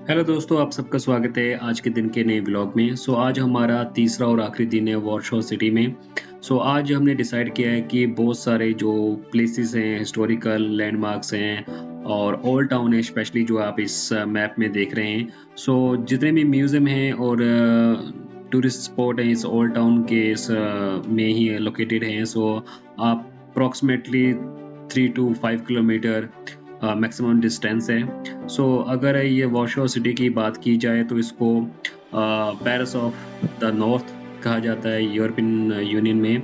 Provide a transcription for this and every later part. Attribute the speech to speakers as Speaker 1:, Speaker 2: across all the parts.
Speaker 1: Hello दोस्तों, आप सबका स्वागत है आज के दिन के नए व्लॉग में। आज हमारा तीसरा और आखिरी दिन है वॉरशॉ सिटी में। आज हमने डिसाइड किया है कि बहुत सारे जो प्लेसेस हैं, हिस्टोरिकल लैंडमार्क्स हैं और ओल्ड टाउन है स्पेशली जो आप इस मैप में देख रहे हैं। जितने भी म्यूज़ियम हैं और टूरिस्ट स्पॉट हैं इस ओल्ड टाउन के में ही लोकेटेड हैं। आप approximately 3 to 5 kilometre maximum distance है। अगर ये वॉशो सिटी की बात की जाए तो इसको पेरिस ऑफ द नॉर्थ कहा जाता है यूरोपियन यूनियन में।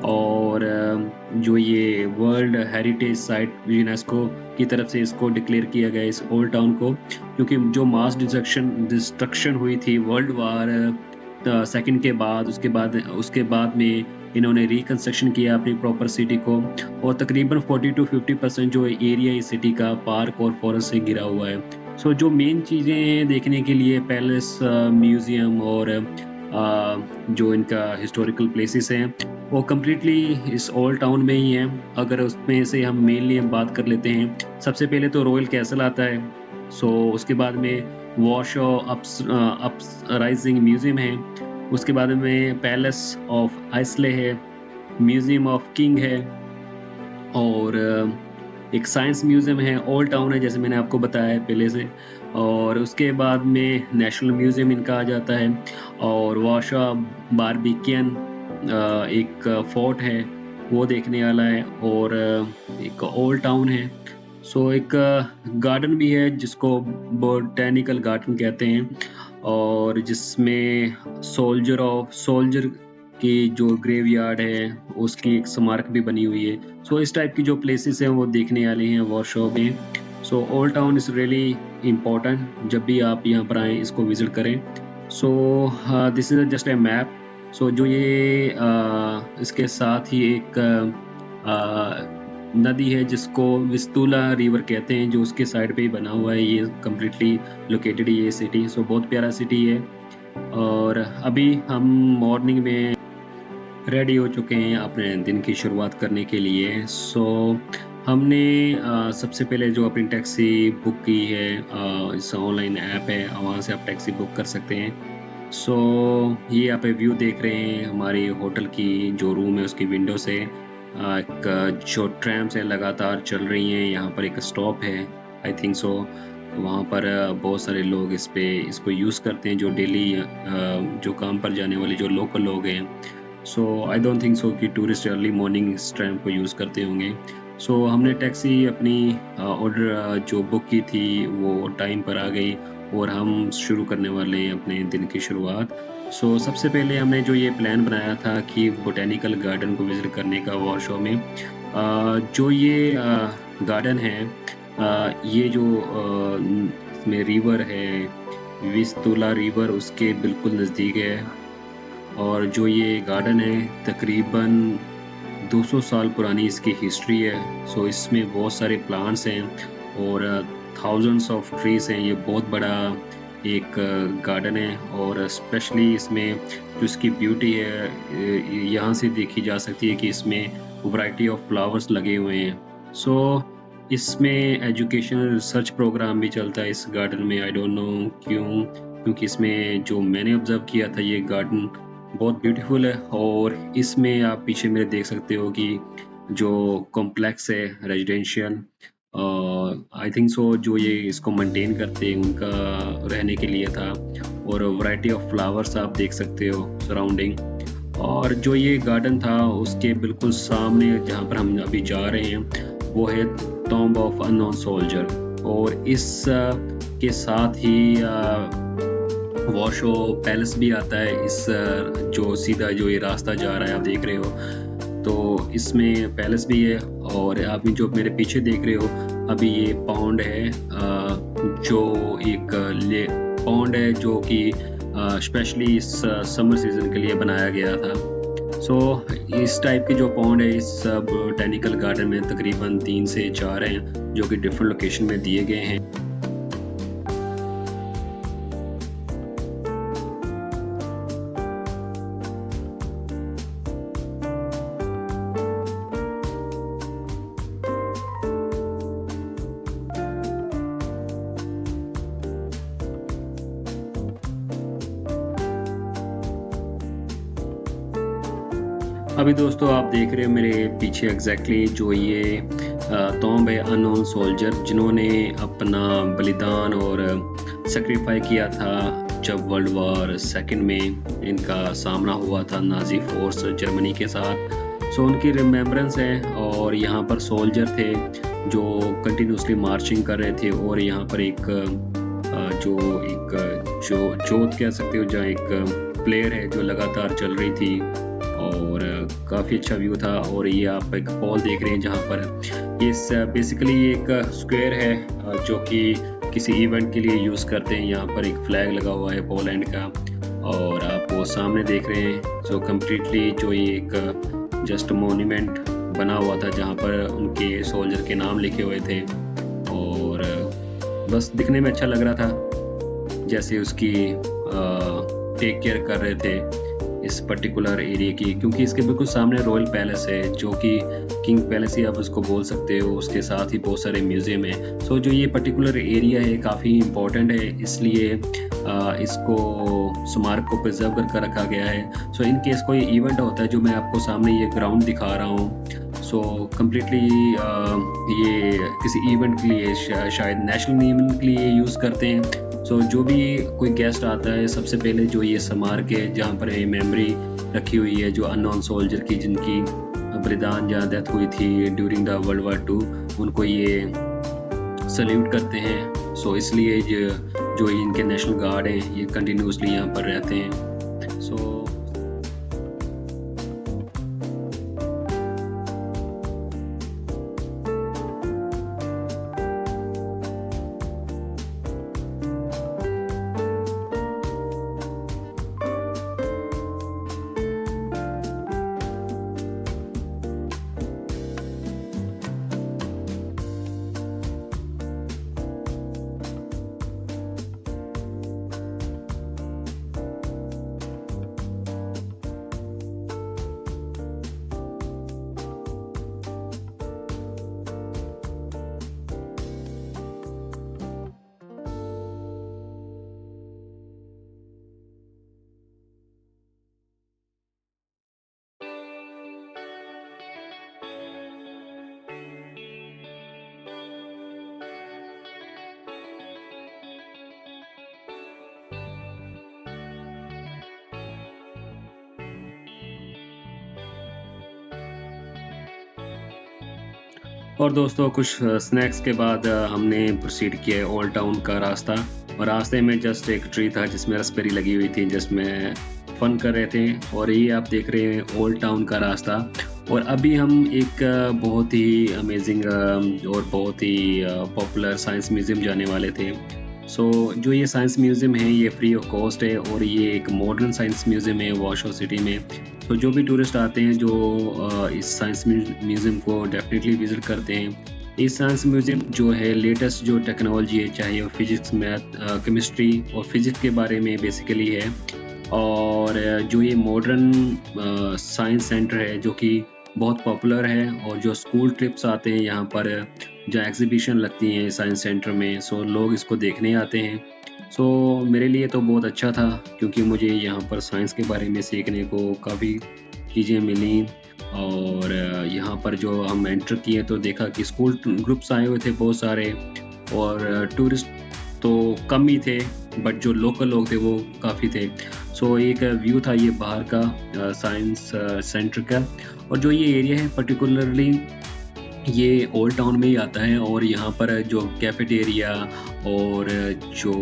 Speaker 1: और जो ये वर्ल्ड हेरिटेज साइट यूनेस्को की तरफ से इसको डिक्लेयर किया गया इस ओल्ड टाउन को, क्योंकि जो मास डिस्ट्रक्शन हुई थी वर्ल्ड वार सेकंड के बाद उसके बाद में इन्होंने रिकंस्ट्रक्शन किया अपनी प्रॉपर सिटी को। और तकरीबन 40 to 50% जो एरिया इस सिटी का पार्क और फॉरेस्ट से घिरा हुआ है। जो मेन चीज़ें हैं देखने के लिए पैलेस, म्यूज़ियम और जो इनका हिस्टोरिकल प्लेसेस हैं वो कम्प्लीटली इस ओल्ड टाउन में ही हैं। अगर उसमें से हम मेनली बात कर लेते हैं, सबसे पहले तो रॉयल कैसल आता है। उसके बाद में वॉशो अपराइजिंग म्यूज़ियम है। उसके बाद में पैलेस ऑफ आइसले है, म्यूज़ियम ऑफ किंग है और एक साइंस म्यूज़ियम है, ओल्ड टाउन है जैसे मैंने आपको बताया है पहले से। और उसके बाद में नेशनल म्यूज़ियम इनका आ जाता है। और वाशा बारबिकियन एक फोर्ट है वो देखने वाला है। और एक ओल्ड टाउन है। एक गार्डन भी है जिसको बोटेनिकल गार्डन कहते हैं और जिसमें सोल्जर की जो ग्रेवयार्ड है उसकी एक स्मारक भी बनी हुई है। इस टाइप की जो प्लेसेस हैं वो देखने वाली हैं वॉरशॉ में। Old town is really important, जब भी आप यहाँ पर आएँ इसको विज़िट करें। This is just a map. जो ये इसके साथ ही एक नदी है जिसको विस्तुला रिवर कहते हैं, जो उसके साइड पे ही बना हुआ है। ये कम्प्लीटली लोकेटेड ये सिटी, बहुत प्यारा सिटी है। और अभी हम मॉर्निंग में रेडी हो चुके हैं अपने दिन की शुरुआत करने के लिए। हमने सबसे पहले जो अपनी टैक्सी बुक की है, इस ऑनलाइन ऐप है, वहाँ से आप टैक्सी बुक कर सकते हैं। ये आप व्यू देख रहे हैं हमारी होटल की, जो रूम है उसकी विंडो से। एक जो ट्रैम्स है लगातार चल रही हैं, यहाँ पर एक स्टॉप है आई थिंक सो। वहाँ पर बहुत सारे लोग इसको यूज़ करते हैं, जो डेली जो काम पर जाने वाले जो लोकल लोग हैं। आई डोंट थिंक सो कि टूरिस्ट अर्ली मॉर्निंग इस ट्रैम को यूज़ करते होंगे। हमने टैक्सी अपनी ऑर्डर जो बुक की थी वो टाइम पर आ गई और हम शुरू करने वाले हैं अपने दिन की शुरुआत। सबसे पहले हमने जो ये प्लान बनाया था कि बोटेनिकल गार्डन को विज़िट करने का वॉरशॉ में। जो ये गार्डन है, ये जो इसमें रिवर है, विस्तुला रिवर उसके बिल्कुल नज़दीक है। और जो ये गार्डन है तकरीबन 200 साल पुरानी इसकी हिस्ट्री है। इसमें बहुत सारे प्लांट्स हैं और थाउजेंड्स ऑफ ट्रीज हैं। ये बहुत बड़ा एक गार्डन है और स्पेशली इसमें जो इसकी ब्यूटी है यहाँ से देखी जा सकती है कि इसमें वैरायटी ऑफ फ्लावर्स लगे हुए हैं। इसमें एजुकेशनल रिसर्च प्रोग्राम भी चलता है इस गार्डन में। आई डोंट नो क्यों, क्योंकि इसमें जो मैंने ऑब्जर्व किया था ये गार्डन बहुत ब्यूटीफुल है। और इसमें आप पीछे मेरे देख सकते हो कि जो कॉम्प्लेक्स है रेजिडेंशियल, आई थिंक सो जो ये इसको मेंटेन करते हैं उनका रहने के लिए था। और वैरायटी ऑफ फ्लावर्स आप देख सकते हो सराउंडिंग। और जो ये गार्डन था उसके बिल्कुल सामने जहाँ पर हम अभी जा रहे हैं वो है टॉम्ब ऑफ अननोन सोल्जर। और इस के साथ ही वॉशो पैलेस भी आता है। इस जो सीधा जो ये रास्ता जा रहा है आप देख रहे हो, तो इसमें पैलेस भी है। और आप जो मेरे पीछे देख रहे हो अभी ये पॉन्ड है, जो एक पॉन्ड है जो कि स्पेशली इस समर सीजन के लिए बनाया गया था। इस टाइप के जो पॉन्ड है इस बोटेनिकल गार्डन में तकरीबन 3 से 4 हैं जो कि डिफरेंट लोकेशन में दिए गए हैं। अभी दोस्तों आप देख रहे हो मेरे पीछे एग्जैक्टली जो ये टॉम्ब है अननोन सोल्जर, जिन्होंने अपना बलिदान और सेक्रीफाई किया था जब वर्ल्ड वॉर सेकंड में इनका सामना हुआ था नाजी फोर्स जर्मनी के साथ। सो उनकी रिमेम्बरेंस है, और यहाँ पर सोल्जर थे जो कंटिन्यूसली मार्चिंग कर रहे थे, और यहाँ पर एक जो जोत कह सकते हो, जहाँ एक प्लेयर है जो लगातार चल रही थी, और काफ़ी अच्छा व्यू था। और ये आप एक पॉल देख रहे हैं जहाँ पर ये बेसिकली एक स्क्वायर है जो कि किसी इवेंट के लिए यूज़ करते हैं। यहाँ पर एक फ्लैग लगा हुआ है पोलैंड का, और आप वो सामने देख रहे हैं। सो कम्प्लीटली जो ये एक जस्ट मोन्यूमेंट बना हुआ था जहाँ पर उनके सोल्जर के नाम लिखे हुए थे, और बस दिखने में अच्छा लग रहा था, जैसे उसकी टेक केयर कर रहे थे इस पर्टिकुलर एरिया की, क्योंकि इसके बिल्कुल सामने रॉयल पैलेस है जो कि किंग पैलेस ही आप उसको बोल सकते हो। उसके साथ ही बहुत सारे म्यूजियम है। सो जो ये पर्टिकुलर एरिया है काफ़ी इम्पोर्टेंट है, इसलिए इसको स्मारक को प्रिजर्व कर रखा गया है। सो इन केस कोई इवेंट होता है, जो मैं आपको सामने ये ग्राउंड दिखा रहा हूँ, सो कम्प्लीटली ये किसी इवेंट के लिए शायद नेशनल इवेंट के लिए यूज़ करते हैं। सो जो भी कोई गेस्ट आता है, सबसे पहले जो ये स्मारक है जहाँ पर ये मेमोरी रखी हुई है जो अननोन सोल्जर की, जिनकी बलिदान जहाँ डेथ हुई थी ड्यूरिंग द वर्ल्ड वॉर 2, उनको ये सल्यूट करते हैं। सो इसलिए जो इनके नेशनल गार्ड हैं ये कंटिन्यूसली यहाँ पर रहते हैं। सो और दोस्तों कुछ स्नैक्स के बाद हमने प्रोसीड किया ओल्ड टाउन का रास्ता, और रास्ते में जस्ट एक ट्री था जिसमें रसबेरी लगी हुई थी, जिसमें फन कर रहे थे। और ये आप देख रहे हैं ओल्ड टाउन का रास्ता। और अभी हम एक बहुत ही अमेजिंग और बहुत ही पॉपुलर साइंस म्यूज़ियम जाने वाले थे। सो जो ये साइंस म्यूज़ियम है ये फ्री ऑफ कॉस्ट है, और ये एक मॉडर्न साइंस म्यूज़ियम है वॉर्सो सिटी में। तो जो भी टूरिस्ट आते हैं जो इस साइंस म्यूज़ियम को डेफिनेटली विज़िट करते हैं। इस साइंस म्यूज़ियम जो है लेटेस्ट जो टेक्नोलॉजी है, चाहे वो फिजिक्स, मैथ, केमिस्ट्री और फिजिक्स के बारे में बेसिकली है। और जो ये मॉडर्न साइंस सेंटर है जो कि बहुत पॉपुलर है, और जो स्कूल ट्रिप्स आते हैं यहाँ पर, जहाँ एग्जीबिशन लगती हैं साइंस सेंटर में, सो लोग इसको देखने आते हैं। सो मेरे लिए तो बहुत अच्छा था, क्योंकि मुझे यहाँ पर साइंस के बारे में सीखने को काफ़ी चीज़ें मिली। और यहाँ पर जो हम एंटर किए तो देखा कि स्कूल ग्रुप्स आए हुए थे बहुत सारे, और टूरिस्ट तो कम ही थे, बट जो लोकल लोग थे वो काफ़ी थे। सो एक व्यू था ये बाहर का साइंस सेंटर का। और जो ये एरिया है पर्टिकुलरली ये ओल्ड टाउन में ही आता है, और यहाँ पर जो कैफेटेरिया और जो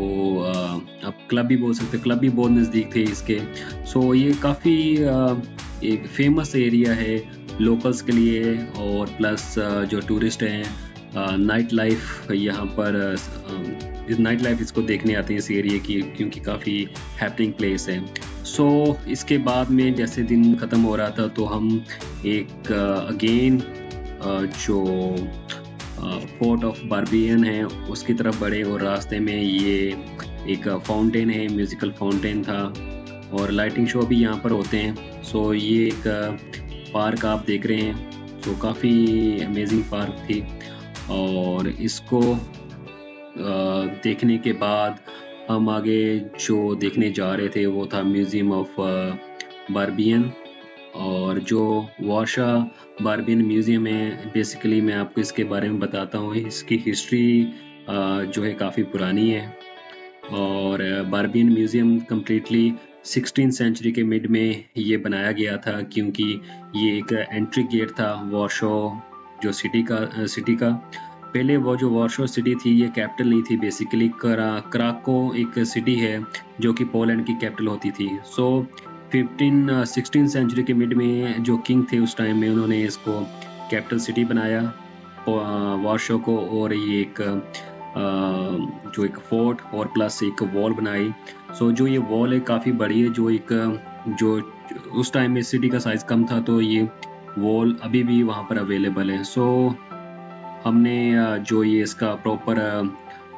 Speaker 1: आप क्लब भी बोल सकते हैं, क्लब भी बहुत नज़दीक थे इसके। सो ये काफ़ी एक फेमस एरिया है लोकल्स के लिए, और प्लस जो टूरिस्ट हैं नाइट लाइफ यहाँ पर नाइट लाइफ इसको देखने आते हैं इस एरिया की, क्योंकि काफ़ी हैपनिंग प्लेस है। सो इसके बाद में जैसे दिन ख़त्म हो रहा था तो हम एक अगेन जो फोर्ट ऑफ बार्बियन है उसकी तरफ बढ़े, और रास्ते में ये एक फाउंटेन है, म्यूज़िकल फाउंटेन था, और लाइटिंग शो भी यहाँ पर होते हैं। सो ये एक पार्क आप देख रहे हैं, सो काफ़ी अमेजिंग पार्क थी। और इसको देखने के बाद हम आगे जो देखने जा रहे थे वो था म्यूज़ियम ऑफ बार्बियन। और जो वार्शा बार्बियन म्यूज़ियम है, बेसिकली मैं आपको इसके बारे में बताता हूँ। इसकी हिस्ट्री जो है काफ़ी पुरानी है और बार्बियन म्यूज़ियम कम्प्लीटली 16th सेंचुरी के मिड में ये बनाया गया था, क्योंकि ये एक एंट्री गेट था वार्शो जो सिटी का। पहले वो जो वार्शो सिटी थी ये कैपिटल नहीं थी, बेसिकली क्राको एक सिटी है जो कि पोलैंड की कैपिटल होती थी। सो 16th सेंचुरी के मिड में जो किंग थे उस टाइम में, उन्होंने इसको कैपिटल सिटी बनाया वार्शो को, और ये एक जो एक फोर्ट और प्लस एक वॉल बनाई। सो जो ये वॉल है काफ़ी बड़ी है, जो उस टाइम में सिटी का साइज़ कम था, तो ये वॉल अभी भी वहाँ पर अवेलेबल है। सो हमने जो ये इसका प्रॉपर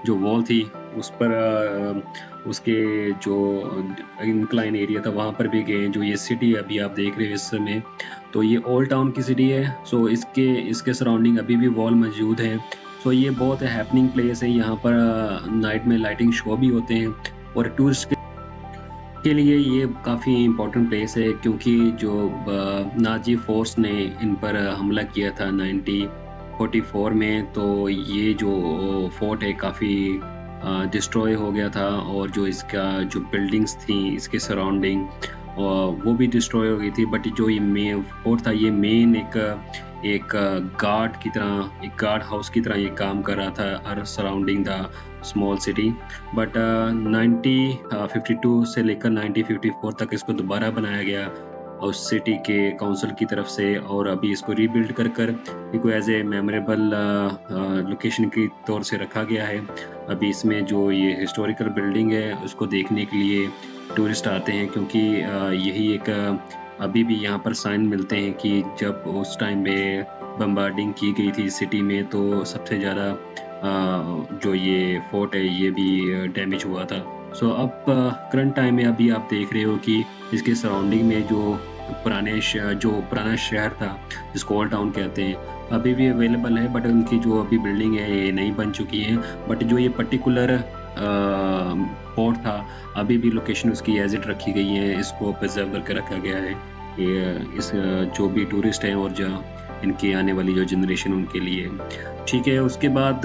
Speaker 1: जो वॉल थी उस पर उसके जो इंक्लाइन एरिया था वहाँ पर भी गए। जो ये सिटी अभी आप देख रहे हो इस समय, तो ये ओल्ड टाउन की सिटी है। सो इसके सराउंडिंग अभी भी वॉल मौजूद है। सो ये बहुत हैपनिंग प्लेस है। यहाँ पर नाइट में लाइटिंग शो भी होते हैं और टूरिस्ट के लिए ये काफ़ी इम्पोर्टेंट प्लेस है, क्योंकि जो नाजी फोर्स ने इन पर हमला किया था 1944 में, तो ये जो फोर्ट है काफ़ी डिस्ट्रॉय हो गया था, और जो इसका जो बिल्डिंग्स थी इसके सराउंडिंग वो भी डिस्ट्रॉय हो गई थी। बट जो ये मेन फोर्ट था, ये मेन एक गार्ड की तरह, एक गार्ड हाउस की तरह ये काम कर रहा था surrounding the small city. But 1952 से लेकर 1954 तक इसको दोबारा बनाया गया उस सिटी के काउंसिल की तरफ से, और अभी इसको रीबिल्ड कर इसको एज ए मेमोरेबल लोकेशन के तौर से रखा गया है। अभी इसमें जो ये हिस्टोरिकल बिल्डिंग है उसको देखने के लिए टूरिस्ट आते हैं, क्योंकि यही एक अभी भी यहाँ पर साइन मिलते हैं कि जब उस टाइम में बम्बार्डिंग की गई थी सिटी में, तो सबसे ज़्यादा जो ये फोर्ट है ये भी डैमेज हुआ था। सो अब करंट टाइम में अभी आप देख रहे हो कि इसके सराउंडिंग में जो पुराना शहर था जिसको ओल्ड टाउन कहते हैं, अभी भी अवेलेबल है। बट उनकी जो अभी बिल्डिंग है ये नहीं बन चुकी है। बट जो ये पर्टिकुलर फोर्ट था, अभी भी लोकेशन उसकी एज इट रखी गई है, इसको प्रिजर्व करके रखा गया है। ये इस जो भी टूरिस्ट हैं और जहाँ इनकी आने वाली जो जनरेशन उनके लिए। ठीक है, उसके बाद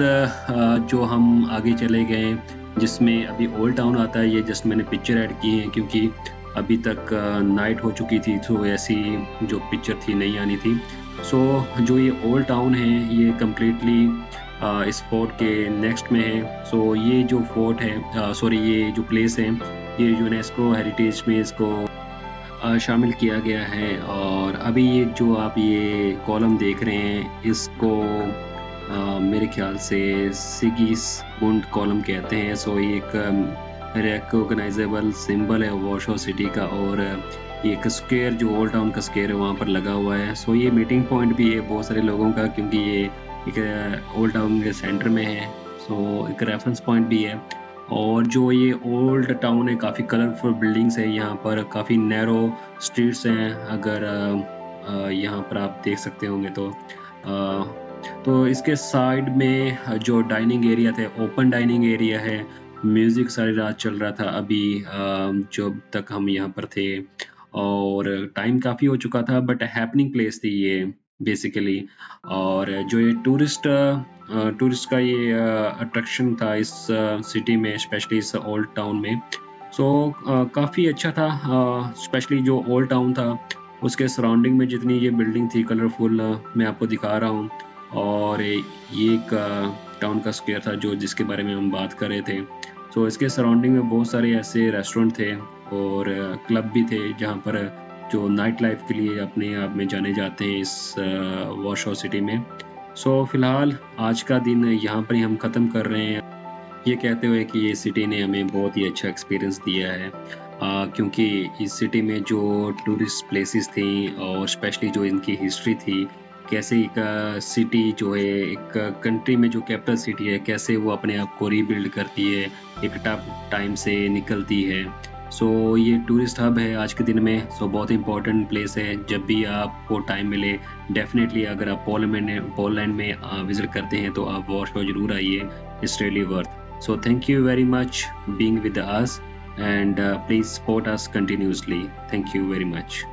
Speaker 1: जो हम आगे चले गए, जिसमें अभी ओल्ड टाउन आता है, ये जस्ट मैंने पिक्चर ऐड की है क्योंकि अभी तक नाइट हो चुकी थी, तो ऐसी जो पिक्चर थी नहीं आनी थी। सो जो ये ओल्ड टाउन है ये कम्प्लीटली इस फोर्ट के नेक्स्ट में है। सो ये जो फोर्ट है, सॉरी ये जो प्लेस है, ये यूनेस्को हेरिटेज में इसको शामिल किया गया है। और अभी ये जो आप ये कॉलम देख रहे हैं, इसको मेरे ख्याल से सिगिसमुंड कॉलम कहते हैं। सो ये एक रिकॉग्नाइजेबल सिंबल है वार्शो सिटी का, और ये एक स्क्वायर जो ओल्ड टाउन का स्क्वायर है वहाँ पर लगा हुआ है। सो ये मीटिंग पॉइंट भी है बहुत सारे लोगों का, क्योंकि ये एक ओल्ड टाउन के सेंटर में है। सो एक रेफरेंस पॉइंट भी है। और जो ये ओल्ड टाउन है, काफ़ी कलरफुल बिल्डिंग्स है यहाँ पर, काफ़ी नैरो स्ट्रीट्स हैं। अगर यहाँ पर आप देख सकते होंगे तो इसके साइड में जो डाइनिंग एरिया थे, ओपन डाइनिंग एरिया है। म्यूज़िक सारी रात चल रहा था अभी जब तक हम यहाँ पर थे, और टाइम काफ़ी हो चुका था, बट हैपनिंग प्लेस थी ये बेसिकली। और जो ये टूरिस्ट का ये अट्रैक्शन था इस सिटी में, स्पेशली इस ओल्ड टाउन में। सो काफ़ी अच्छा था, स्पेशली जो ओल्ड टाउन था उसके सराउंडिंग में जितनी ये बिल्डिंग थी कलरफुल, मैं आपको दिखा रहा हूँ। और ये एक टाउन का स्क्वायर था जो जिसके बारे में हम बात कर रहे थे। सो इसके सराउंडिंग में बहुत सारे ऐसे रेस्टोरेंट थे और क्लब भी थे, जहाँ पर जो नाइट लाइफ के लिए अपने आप में जाने जाते हैं इस वार्शो सिटी में। सो फिलहाल आज का दिन यहाँ पर ही हम ख़त्म कर रहे हैं, ये कहते हुए कि ये सिटी ने हमें बहुत ही अच्छा एक्सपीरियंस दिया है, क्योंकि इस सिटी में जो टूरिस्ट प्लेसेस थी और स्पेशली जो इनकी हिस्ट्री थी, कैसे एक सिटी जो है एक कंट्री में जो कैपिटल सिटी है, कैसे वो अपने आप को रीबिल्ड करती है, एक टफ टाइम से निकलती है। सो ये टूरिस्ट हब है आज के दिन में। सो बहुत इंपॉर्टेंट प्लेस है, जब भी आपको टाइम मिले डेफिनेटली अगर आप पोलैंड में विजिट करते हैं तो आप वार्शो जरूर आइए, it's really worth. So thank you very much being with us, and please support us continuously. Thank you very much.